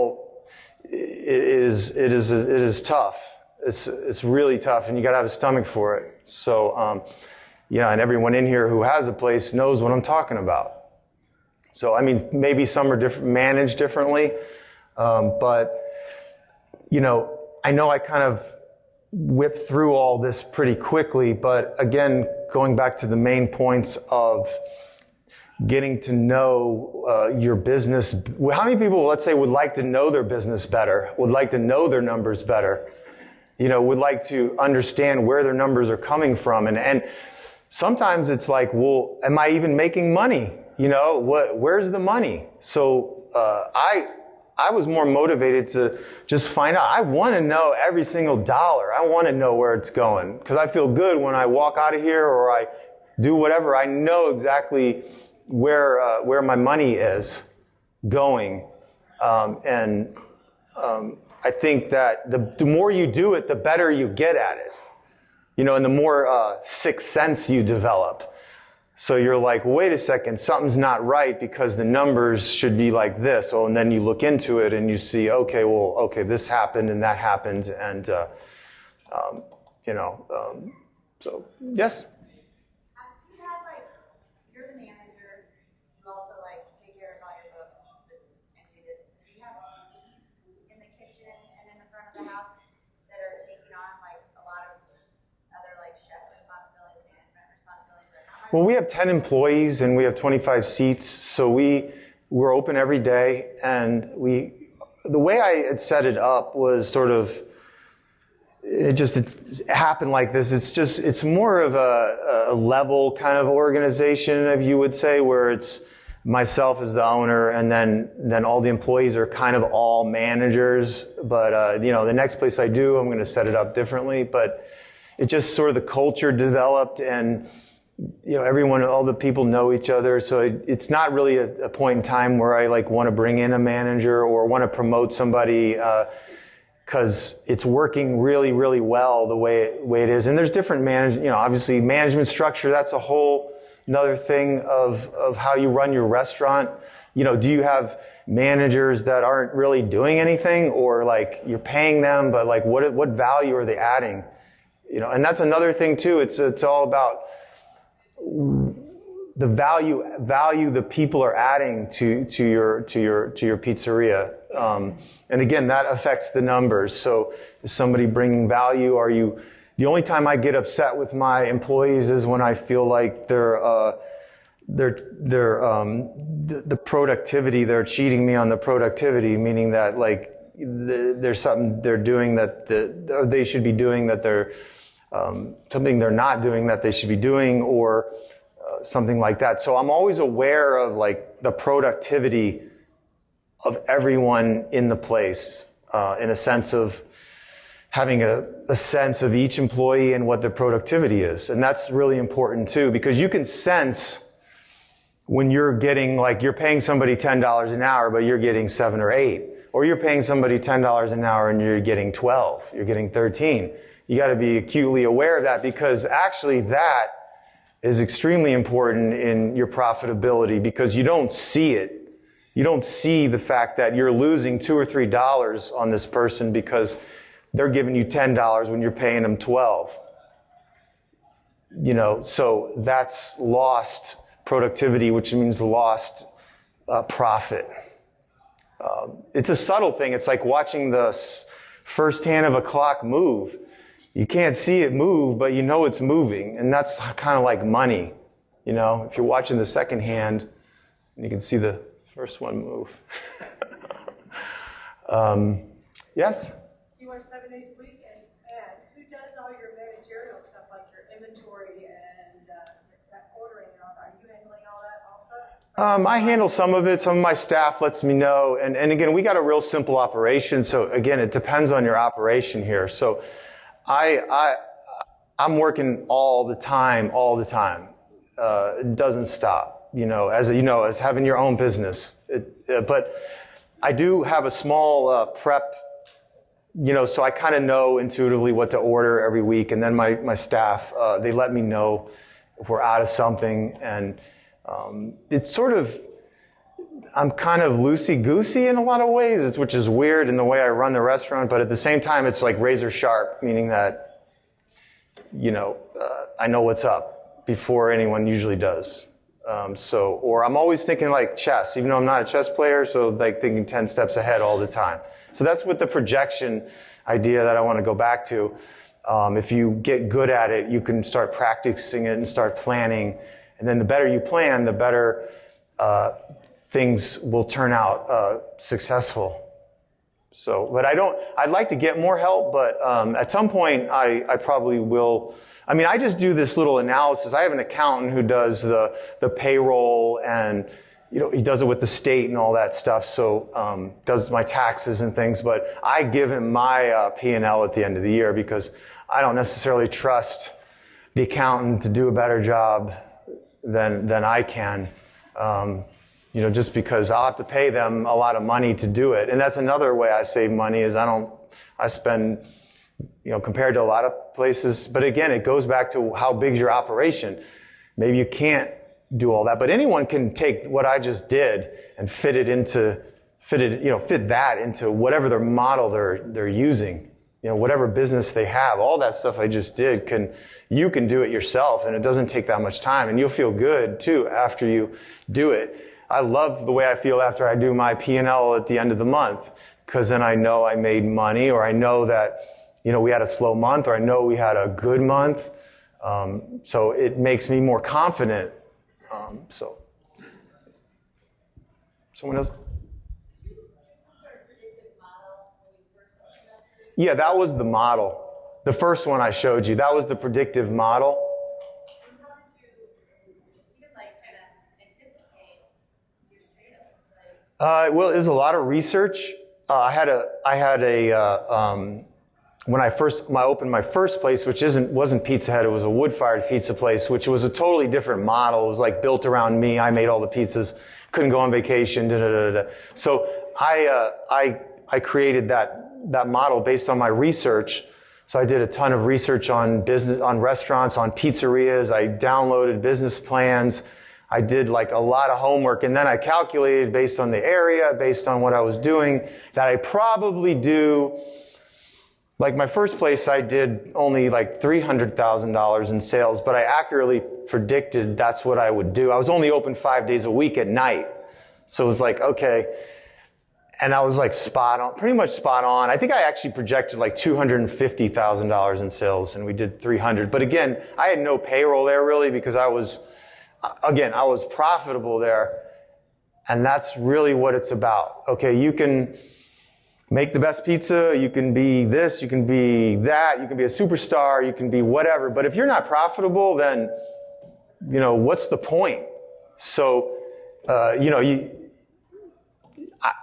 is tough. It's really tough, and you got to have a stomach for it. So, and everyone in here who has a place knows what I'm talking about. So, I mean, maybe some are managed differently, but I know I kind of whip through all this pretty quickly, but again, going back to the main points of getting to know your business. How many people, let's say, would like to know their business better, would like to know their numbers better, would like to understand where their numbers are coming from? And sometimes it's like, well, am I even making money? Where's the money? So I was more motivated to just find out. I want to know every single dollar. I want to know where it's going, because I feel good when I walk out of here or I do whatever. I know exactly where my money is going. I think that the more you do it, the better you get at it. And the more sixth sense you develop. So you're like, wait a second, something's not right because the numbers should be like this. Oh, and then you look into it and you see, okay, this happened and that happened. And, so, yes?
Do you have, you're the manager, you also, take care of all your books and do this. Do you have leads in the kitchen and in the front of the house that are taking on, a lot of other, chef responsibilities, management responsibilities, or how much?
Well, we have 10 employees and we have 25 seats, so we're open every day, and the way I had set it up was sort of, it happened like this. It's more of a level kind of organization, if you would say, where it's myself as the owner, and then all the employees are kind of all managers. But the next place I do, I'm going to set it up differently. But it just sort of, the culture developed, and everyone, all the people know each other. So it's not really a point in time where I want to bring in a manager or want to promote somebody, because it's working really, really well the way it is. And there's different obviously management structure. That's a whole another thing of how you run your restaurant. Do you have managers that aren't really doing anything, or you're paying them, but what value are they adding? And that's another thing too. It's all about the value the people are adding to your pizzeria, and again, that affects the numbers. So, is somebody bringing value? The only time I get upset with my employees is when I feel like the productivity, they're cheating me on the productivity, meaning that there's something they're doing that they should be doing, that they're something they're not doing that they should be doing, or something like that. So I'm always aware of the productivity of everyone in the place, in a sense of having a sense of each employee and what their productivity is. And that's really important too, because you can sense when you're getting, you're paying somebody $10 an hour, but you're getting 7 or 8, or you're paying somebody $10 an hour and you're getting 12, you're getting 13. You got to be acutely aware of that, because actually that is extremely important in your profitability because you don't see it. You don't see the fact that you're losing $2 or $3 on this person because they're giving you $10 when you're paying them $12. So that's lost productivity, which means lost profit. It's a subtle thing. It's like watching the first hand of a clock move. You can't see it move, but you know it's moving. And that's kind of like money. If you're watching the second hand, you can see the first one move. Yes?
You work 7 days a week, and who does all your managerial stuff, like your inventory and that ordering and all that? Are you handling all that also?
I handle some of it. Some of my staff lets me know. And again, we got a real simple operation. So again, it depends on your operation here. So I'm working all the time. It doesn't stop, as having your own business. But I do have a small prep, so I kind of know intuitively what to order every week. And then my staff, they let me know if we're out of something. And it's sort of, I'm kind of loosey-goosey in a lot of ways, which is weird in the way I run the restaurant. But at the same time, it's like razor sharp, meaning that, I know what's up before anyone usually does. Or I'm always thinking like chess, even though I'm not a chess player, so like thinking 10 steps ahead all the time. So that's what the projection idea that I want to go back to. If you get good at it, you can start practicing it and start planning. And then the better you plan, the better things will turn out successful. But I'd like to get more help, but at some point I probably will. I mean, I just do this little analysis. I have an accountant who does the payroll and, he does it with the state and all that stuff. So, does my taxes and things, but I give him my P&L at the end of the year because I don't necessarily trust the accountant to do a better job than I can. Just because I'll have to pay them a lot of money to do it. And that's another way I save money is I spend, compared to a lot of places. But again, it goes back to how big's your operation. Maybe you can't do all that, but anyone can take what I just did and fit that into whatever their model they're using. Whatever business they have, all that stuff I just did you can do it yourself, and it doesn't take that much time, and you'll feel good too after you do it. I love the way I feel after I do my P&L at the end of the month, because then I know I made money, or I know that, we had a slow month, or I know we had a good month. So it makes me more confident. Someone else? Yeah, that was the model. The first one I showed you, that was the predictive model. Well, there's a lot of research. When I opened my first place, which wasn't Pizza Head, it was a wood-fired pizza place, which was a totally different model. It was like built around me. I made all the pizzas. Couldn't go on vacation. So I created that model based on my research. So I did a ton of research on business, on restaurants, on pizzerias. I downloaded business plans. I did like a lot of homework, and then I calculated based on the area, based on what I was doing, that I probably do. Like my first place, I did only like $300,000 in sales, but I accurately predicted that's what I would do. I was only open 5 days a week at night. So it was like, okay. And I was like spot on, pretty much spot on. I think I actually projected like $250,000 in sales, and we did 300. But again, I had no payroll there really because I was profitable there. And that's really what it's about. Okay, you can make the best pizza, you can be this, you can be that, you can be a superstar, you can be whatever. But if you're not profitable, then, what's the point? So,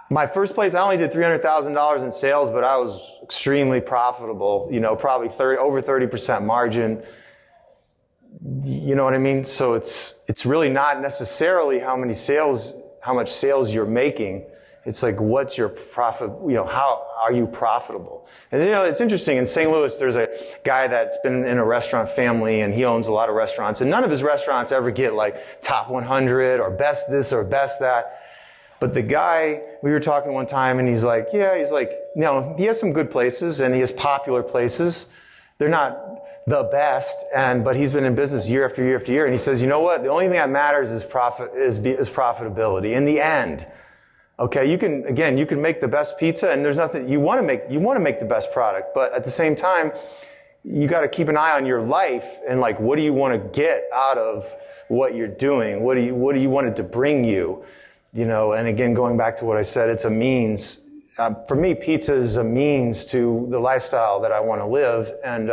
my first place, I only did $300,000 in sales, but I was extremely profitable, probably over 30% margin. You know what I mean? So it's really not necessarily how much sales you're making. It's like, what's your profit? How are you profitable? And it's interesting. In St. Louis, there's a guy that's been in a restaurant family, and he owns a lot of restaurants. And none of his restaurants ever get like top 100 or best this or best that. But the guy, we were talking one time, and he's like, he has some good places, and he has popular places. They're not the best, but he's been in business year after year after year. And he says, you know what? The only thing that matters is profitability in the end. Okay, you can make the best pizza, and there's nothing you want to make the best product, but at the same time, you got to keep an eye on your life and like, what do you want to get out of what you're doing? What do you want it to bring you? And again, going back to what I said, it's a means. For me, pizza is a means to the lifestyle that I want to live. And,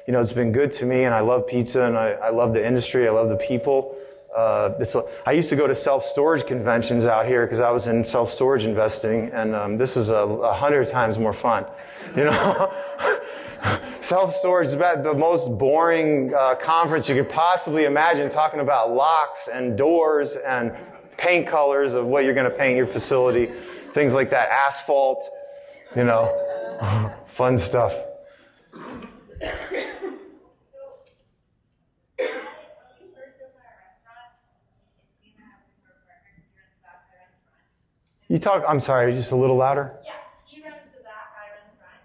it's been good to me, and I love pizza, and I love the industry. I love the people. I used to go to self-storage conventions out here because I was in self-storage investing, and this is 100 times more fun. Self-storage is about the most boring conference you could possibly imagine, talking about locks and doors and paint colors of what you're going to paint your facility, things like that, asphalt, fun stuff. I'm sorry, just a little louder.
Yeah, he runs the back, I run the front.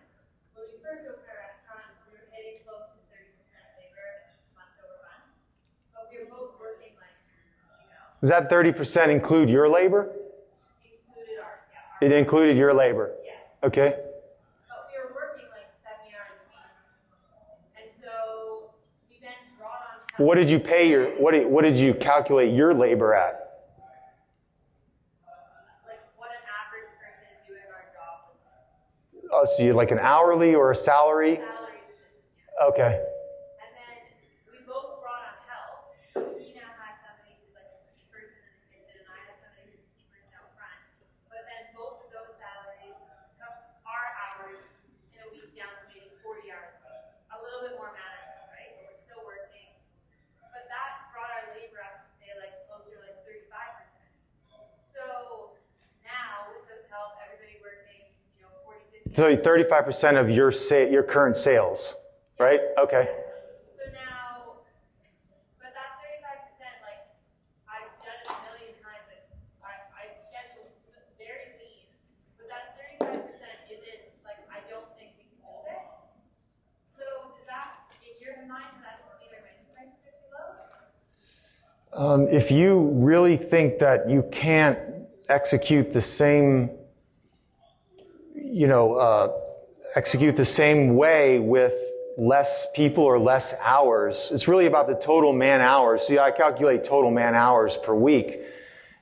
When we first opened our restaurant, we were hitting close to 30% labor month over month. But we were both working
Does that 30% include your labor?
Included ours, yeah.
It included your labor?
Yes.
Okay.
But we were working 70 hours a week. And so we then brought on help.
What did you pay what did you calculate your labor at?
What an average person doing our job would do.
Oh, so you're like an hourly or a salary?
Salary position.
Okay.
And then we both brought on help. So he now has somebody who's like a key person in the kitchen, and I have somebody who's a key person out front. But then both of those salaries took our hours in a week down to maybe 40 hours a week. A little bit more management, right? But we're still working. But that brought our labor up to say closer to 35%. So now with this help, everybody working, 40, 50.
So 35% of your current sales, right? Okay.
So now, but that 35%, I've done it a million times. I've scheduled very lean, but that 35% isn't I don't think we can do it. So does that, in your mind, does that just mean our menu prices are too low?
If you really think that you can't execute the same, execute the same way with less people or less hours, it's really about the total man hours. See, I calculate total man hours per week,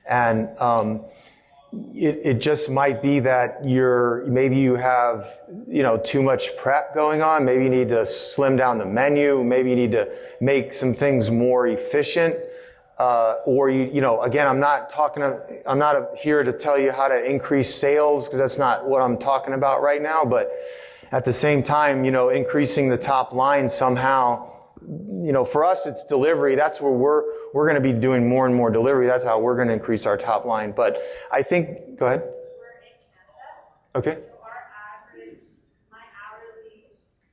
and it just might be that maybe you have too much prep going on. Maybe you need to slim down the menu. Maybe you need to make some things more efficient. Or again, I'm not here to tell you how to increase sales, because that's not what I'm talking about right now. But at the same time, increasing the top line somehow, for us, it's delivery. That's where we're going to be doing more and more delivery. That's how we're going to increase our top line. But I think, go ahead.
We're in Canada.
Okay.
So my hourly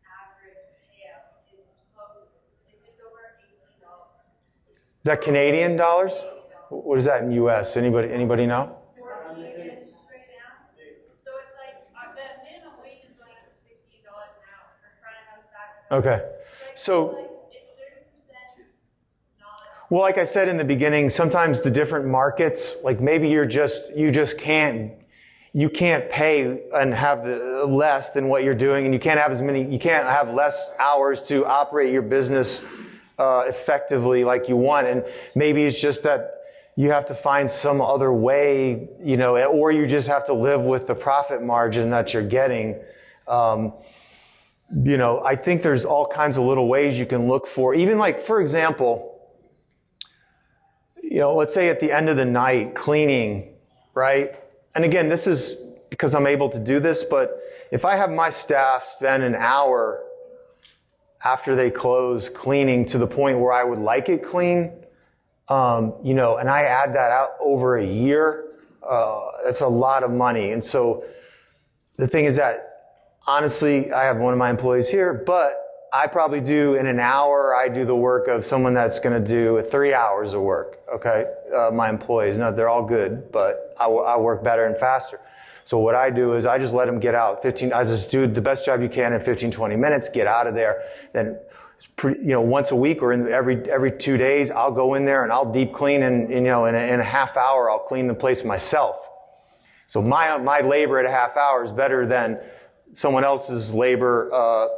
average payout is just over $18.
Is that Canadian dollars? What is that in U.S.? Anybody know?
Right now. So it's the minimum wage is going up to $16 an hour for front of house, back of house.
Okay. So,
it's 30% not.
well, like I said in the beginning, sometimes the different markets, maybe you just can't pay and have less than what you're doing, and you can't have less hours to operate your business effectively like you want. And maybe it's just that you have to find some other way, or you just have to live with the profit margin that you're getting. I think there's all kinds of little ways you can look for. Even for example, let's say at the end of the night, cleaning, right? And again, this is because I'm able to do this, but if I have my staff spend an hour after they close cleaning to the point where I would like it clean, and I add that out over a year, That's a lot of money. And so the thing is that, honestly, I have one of my employees here, but I probably do in an hour, I do the work of someone that's going to do 3 hours of work, okay? My employees, no, they're all good, but I work better and faster. So what I do is I just let them get out. I just do the best job you can in 15, 20 minutes, get out of there. Then, once a week or every 2 days, I'll go in there and I'll deep clean, and in a half hour, I'll clean the place myself. So my labor at a half hour is better than someone else's labor,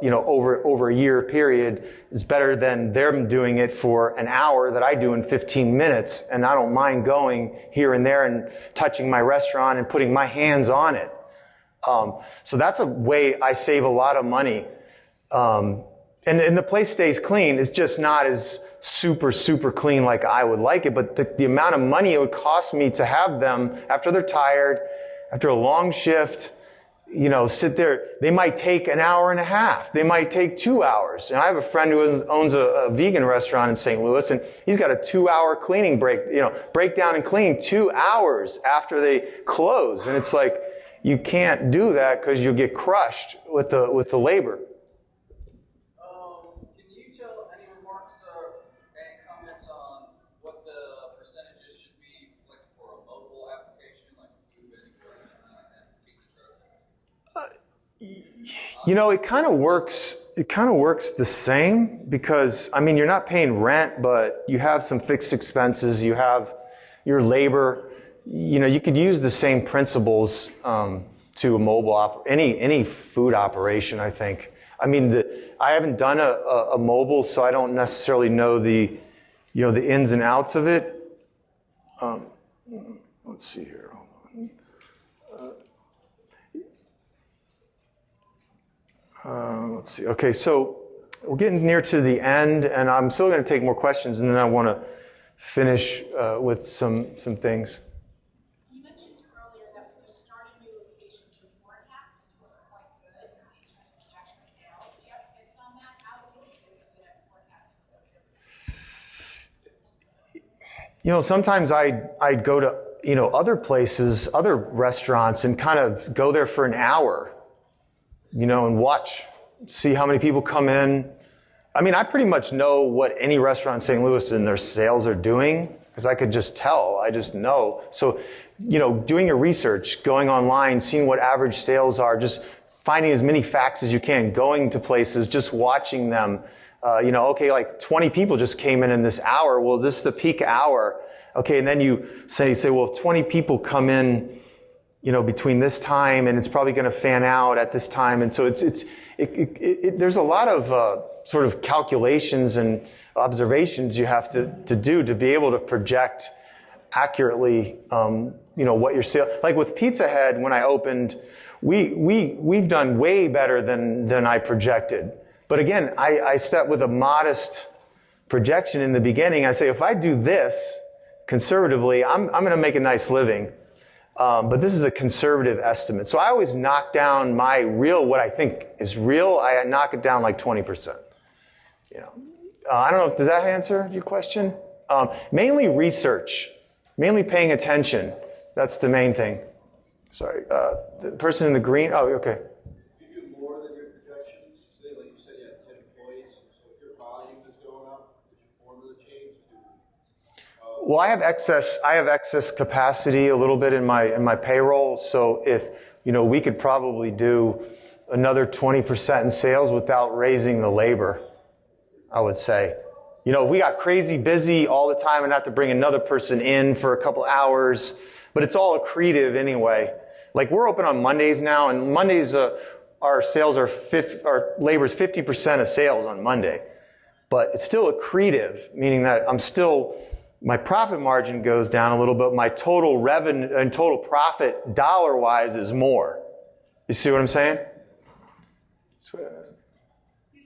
over a year period is better than them doing it for an hour that I do in 15 minutes. And I don't mind going here and there and touching my restaurant and putting my hands on it. So that's a way I save a lot of money. And the place stays clean. It's just not as super, super clean like I would like it. But the amount of money it would cost me to have them after they're tired, after a long shift, sit there. They might take an hour and a half. They might take 2 hours. And I have a friend who owns a vegan restaurant in St. Louis, and he's got a 2-hour cleaning break down and clean 2 hours after they close. And it's like, you can't do that because you'll get crushed with the labor.
Can you tell any remarks or any comments on what the percentages should be like for a mobile application, like food vending and pizza truck?
It kind of works. It kind of works the same because, you're not paying rent, but you have some fixed expenses. You have your labor. You could use the same principles to a mobile any food operation, I think. I haven't done a mobile, so I don't necessarily know the ins and outs of it. Let's see here. Let's see. Okay, so we're getting near to the end, and I'm still going to take more questions, and then I want to finish with some things.
You mentioned earlier that when you started new locations, your forecasts were quite good in terms of projection sales. Do you have tips on that? How do you get good at forecasting those?
Sometimes I'd go to other places, other restaurants, and kind of go there for an hour. And watch, see how many people come in. I pretty much know what any restaurant in St. Louis and their sales are doing because I could just tell. I just know. So, doing your research, going online, seeing what average sales are, just finding as many facts as you can, going to places, just watching them. Like 20 people just came in this hour. Well, this is the peak hour. Okay, and then you say, well, if 20 people come in, between this time, and it's probably going to fan out at this time. And so there's a lot of sort of calculations and observations you have to do to be able to project accurately, what your sale, like with Pizza Head, when I opened, we've done way better than I projected. But again, I start with a modest projection in the beginning. I say, if I do this conservatively, I'm going to make a nice living. But this is a conservative estimate. So I always knock down my what I think is real. I knock it down like 20%. I don't know, does that answer your question? Mainly research, mainly paying attention. That's the main thing. Sorry, the person in the green. Oh, okay.
You do more than your projections. Say, like you said, you have 10 employees. So if your volume is going up, does your formula change?
Well, I have excess capacity a little bit in my payroll. So if, we could probably do another 20% in sales without raising the labor, I would say. If we got crazy busy all the time and have to bring another person in for a couple hours, but it's all accretive anyway. Like we're open on Mondays now, and Mondays, our sales our labor's 50% of sales on Monday. But it's still accretive, meaning that my profit margin goes down a little bit. My total revenue and total profit dollar-wise is more. You see what I'm saying?
You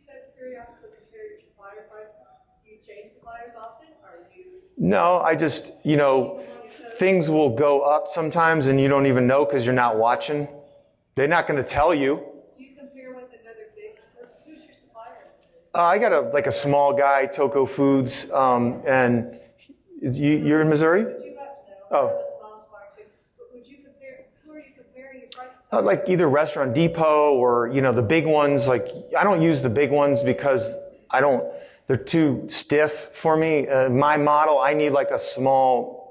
said periodically compare your supplier prices. Do you change suppliers often, or do you?
No, I just, things will go up sometimes and you don't even know because you're not watching. They're not going to tell you.
Do you compare with another big person? Who's your supplier?
I got a small guy, Toco Foods, and you're in Missouri?
Would you have to know?
Oh.
I have a small supplier too. But
Like either Restaurant Depot or, the big ones. Like, I don't use the big ones because they're too stiff for me. My model, I need like a small,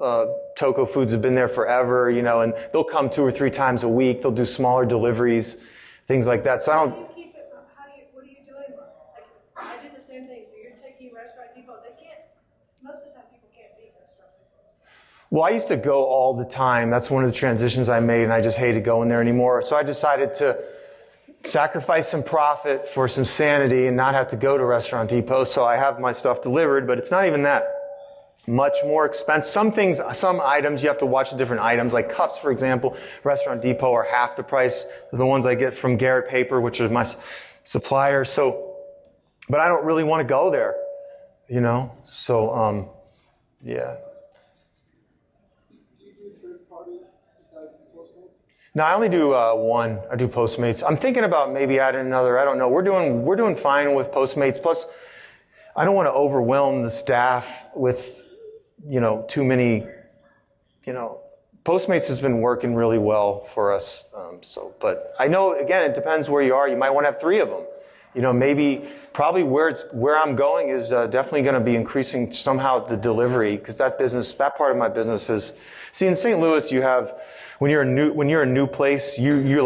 Toco Foods have been there forever, and they'll come 2 or 3 times a week. They'll do smaller deliveries, things like that. So I don't.
How do you keep it? What are you doing? Like, I did the same thing. So you're taking Restaurant Depot. They can't. Most of the time, people can't beat Restaurant Depot.
Well, I used to go all the time. That's one of the transitions I made, and I just hated going there anymore. So I decided to sacrifice some profit for some sanity and not have to go to Restaurant Depot. So I have my stuff delivered, but it's not even that much more expensive. Some items, you have to watch the different items, like cups, for example. Restaurant Depot are half the price of the ones I get from Garrett Paper, which is my supplier. So, but I don't really want to go there, So, yeah. No, I only do one. I do Postmates. I'm thinking about maybe adding another. I don't know. We're doing fine with Postmates. Plus, I don't want to overwhelm the staff with, too many. Postmates has been working really well for us. But I know again, it depends where you are. You might want to have 3 of them. Probably where I'm going is definitely going to be increasing somehow the delivery, because that part of my business is. See, in St. Louis, you have when you're a new place, you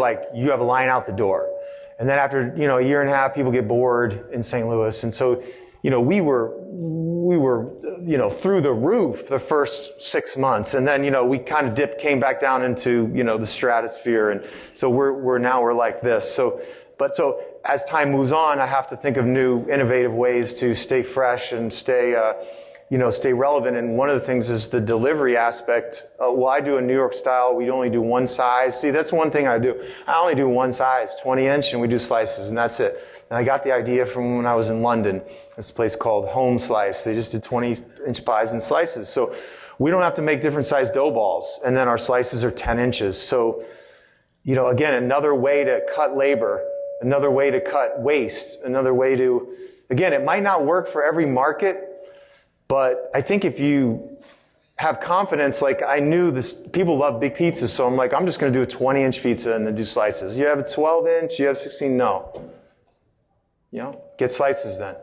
have a line out the door, and then after a year and a half, people get bored in St. Louis, and so we were through the roof the first 6 months, and then we kind of came back down into the stratosphere, and so we're like this. So as time moves on, I have to think of new, innovative ways to stay fresh and stay relevant. And one of the things is the delivery aspect. I do a New York style. We only do one size. See, that's one thing I do. I only do one size, 20-inch, and we do slices, and that's it. And I got the idea from when I was in London. This place called Home Slice. They just did 20-inch pies and slices. So we don't have to make different size dough balls. And then our slices are 10 inches. So, again, another way to cut labor, another way to cut waste, another way to, again, it might not work for every market, but I think if you have confidence, like I knew this, people love big pizzas, so I'm like, I'm just going to do a 20-inch pizza and then do slices. You have a 12-inch, you have 16, no. Get slices then.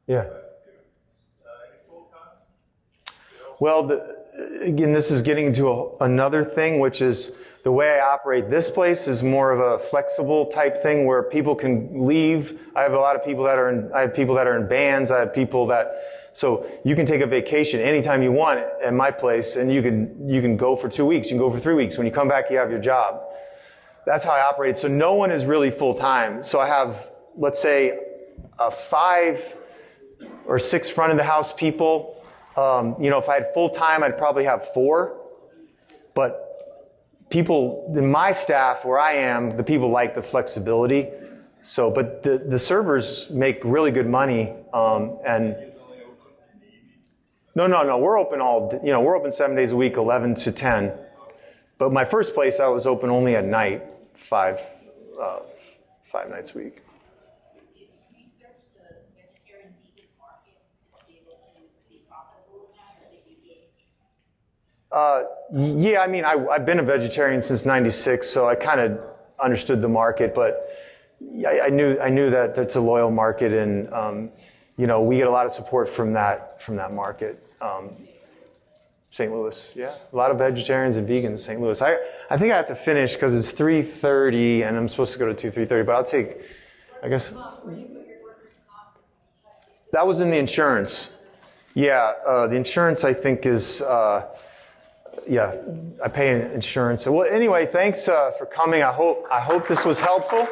Yeah. Well, again, this is getting into another thing, which is the way I operate this place is more of a flexible type thing where people can leave. I have a lot of people that are in bands. I have people so you can take a vacation anytime you want at my place, and you can go for 2 weeks. You can go for 3 weeks. When you come back, you have your job. That's how I operate. So no one is really full time. So I have, let's say, 5 or 6 front of the house people. If I had full time, I'd probably have 4. But people in my staff, where I am, the people like the flexibility. So, but the servers make really good money. And no, we're open we're open 7 days a week, 11 to 10. But my first place, I was open only at night, 5 nights a week. Yeah, I've been a vegetarian since '96, so I kind of understood the market, but I knew that that's a loyal market, and we get a lot of support from that market. St. Louis, yeah, a lot of vegetarians and vegans in St. Louis. I think I have to finish because it's 3:30, and I'm supposed to go to 2:30, but I'll take, I guess. That was in the insurance. Yeah, the insurance I think is. Yeah, I pay insurance. Well, anyway, thanks for coming. I hope this was helpful.